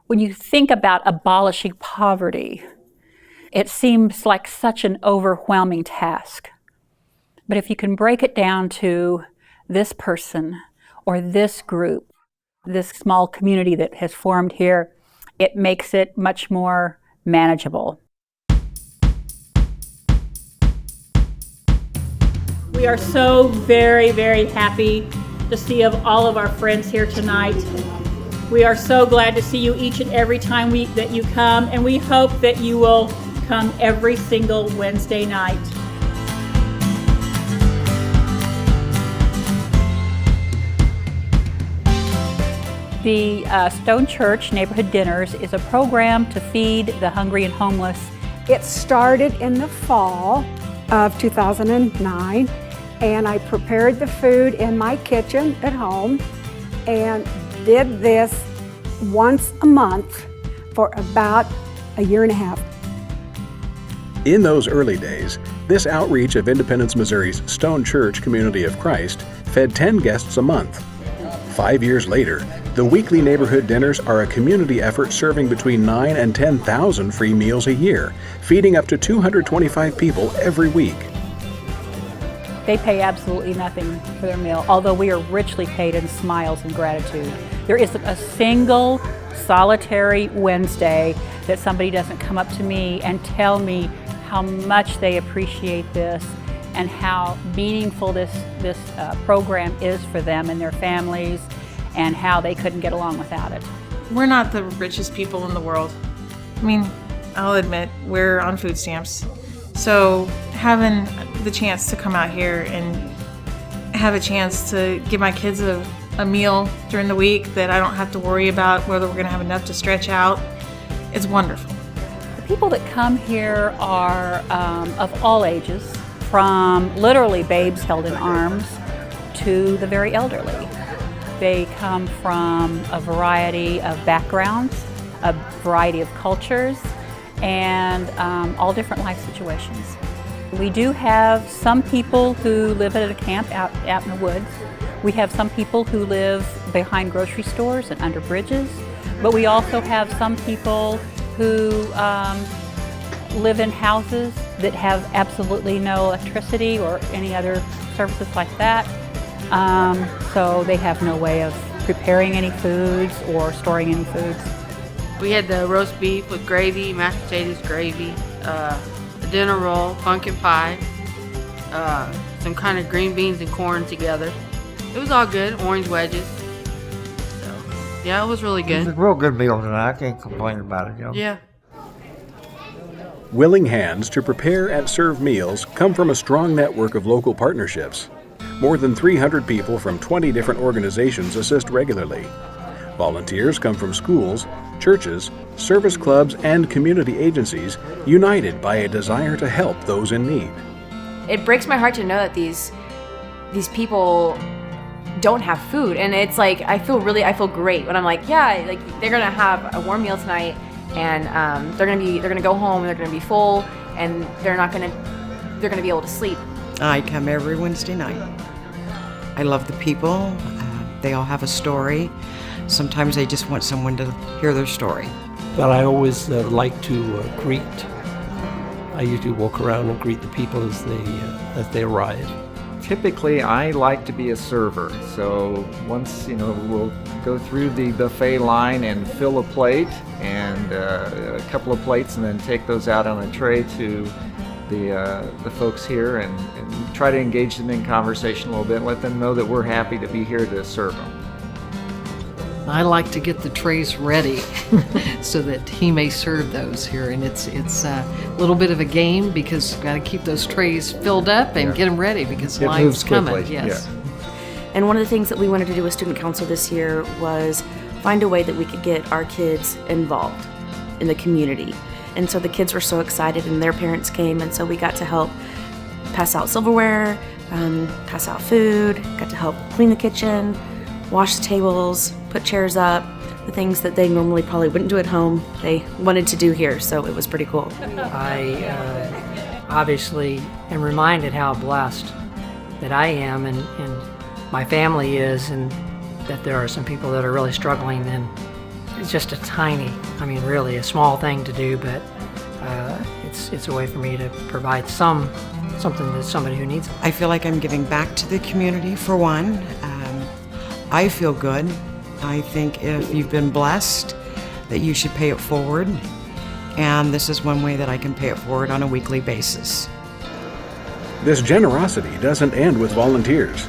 When you think about abolishing poverty, it seems like such an overwhelming task. But if you can break it down to this person or this group, this small community that has formed here, it makes it much more manageable. We are so very, very happy to see all of our friends here tonight. We are so glad to see you each and every time that you come, and we hope that you will come every single Wednesday night. The Stone Church Neighborhood Dinners is a program to feed the hungry and homeless. It started in the fall of 2009, and I prepared the food in my kitchen at home and did this once a month for about a year and a half. In those early days, this outreach of Independence, Missouri's Stone Church Community of Christ fed 10 guests a month. 5 years later, the weekly neighborhood dinners are a community effort serving between 9,000 and 10,000 free meals a year, feeding up to 225 people every week. They pay absolutely nothing for their meal, although we are richly paid in smiles and gratitude. There isn't a single solitary Wednesday that somebody doesn't come up to me and tell me how much they appreciate this and how meaningful this program is for them and their families, and how they couldn't get along without it. We're not the richest people in the world. I mean, I'll admit, we're on food stamps. So having the chance to come out here and have a chance to give my kids a meal during the week that I don't have to worry about whether we're gonna have enough to stretch out, it's wonderful. The people that come here are of all ages, from literally babes held in arms to the very elderly. They come from a variety of backgrounds, a variety of cultures, and all different life situations. We do have some people who live at a camp out in the woods. We have some people who live behind grocery stores and under bridges, but we also have some people who live in houses that have absolutely no electricity or any other services like that. So they have no way of preparing any foods or storing any foods. We had the roast beef with gravy, mashed potatoes, gravy, a dinner roll, pumpkin pie, some kind of green beans and corn together. It was all good, orange wedges. So, yeah, it was really good. It was a real good meal tonight. I can't complain about it, you know. Yeah. Willing hands to prepare and serve meals come from a strong network of local partnerships. More than 300 people from 20 different organizations assist regularly. Volunteers come from schools, churches, service clubs, and community agencies united by a desire to help those in need. It breaks my heart to know that these people don't have food, and it's like I feel great when I'm like, yeah, like they're gonna have a warm meal tonight, and they're gonna go home and they're gonna be full, and they're gonna be able to sleep. I come every Wednesday night. I love the people. They all have a story. Sometimes they just want someone to hear their story. Well, I always like to greet. I usually walk around and greet the people as they arrive. Typically, I like to be a server. So once, we'll go through the buffet line and fill a plate and a couple of plates, and then take those out on a tray to the folks here and try to engage them in conversation a little bit, let them know that we're happy to be here to serve them. I like to get the trays ready so that he may serve those here, and it's a little bit of a game because we've got to keep those trays filled up and get them ready because it line's moves quickly. coming. Yes. Yeah. And one of the things that we wanted to do with student council this year was find a way that we could get our kids involved in the community. And so the kids were so excited, and their parents came, and so we got to help pass out silverware, pass out food, got to help clean the kitchen, wash the tables, put chairs up, the things that they normally probably wouldn't do at home, they wanted to do here, so it was pretty cool. I obviously am reminded how blessed that I am and my family is, and that there are some people that are really struggling, and it's just a tiny, I mean, really a small thing to do, but it's a way for me to provide something to somebody who needs it. I feel like I'm giving back to the community for one. I feel good. I think if you've been blessed, that you should pay it forward. And this is one way that I can pay it forward on a weekly basis. This generosity doesn't end with volunteers.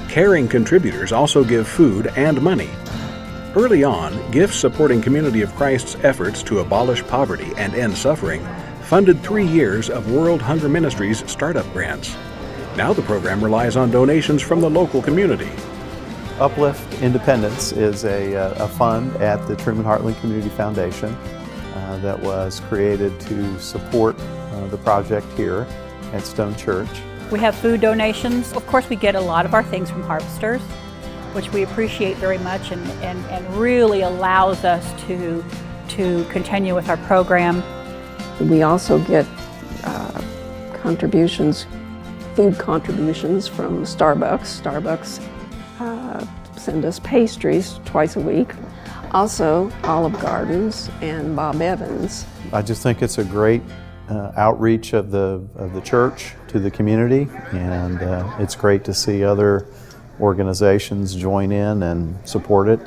Caring contributors also give food and money. Early on, gifts supporting Community of Christ's efforts to abolish poverty and end suffering funded 3 years of World Hunger Ministries startup grants. Now the program relies on donations from the local community. Uplift Independence is a fund at the Truman Heartland Community Foundation that was created to support the project here at Stone Church. We have food donations. Of course, we get a lot of our things from harvesters, which we appreciate very much and really allows us to continue with our program. We also get contributions, food contributions from Starbucks. Starbucks send us pastries twice a week. Also, Olive Gardens and Bob Evans. I just think it's a great outreach of the church to the community, and it's great to see other organizations join in and support it.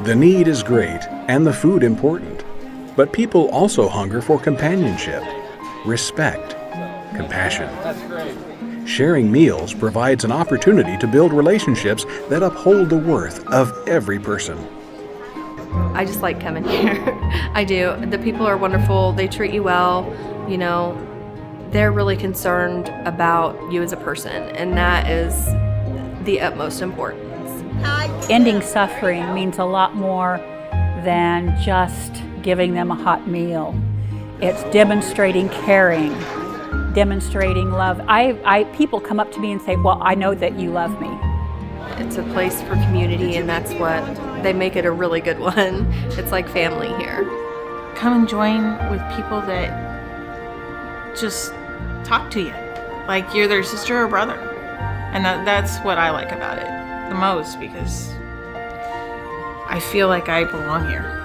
The need is great and the food important, but people also hunger for companionship, respect, compassion. Sharing meals provides an opportunity to build relationships that uphold the worth of every person. I just like coming here. I do. The people are wonderful. They treat you well. You know, they're really concerned about you as a person, and that is the utmost importance. Ending suffering means a lot more than just giving them a hot meal. It's demonstrating caring, demonstrating love. People come up to me and say, well, I know that you love me. It's a place for community, and that's what they make it a really good one. It's like family here. Come and join with people that just talk to you like you're their sister or brother. And that's what I like about it the most, because I feel like I belong here.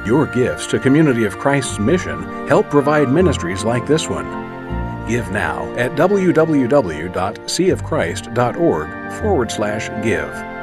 Your gifts to Community of Christ's mission help provide ministries like this one. Give now at www.seaofchrist.org/give.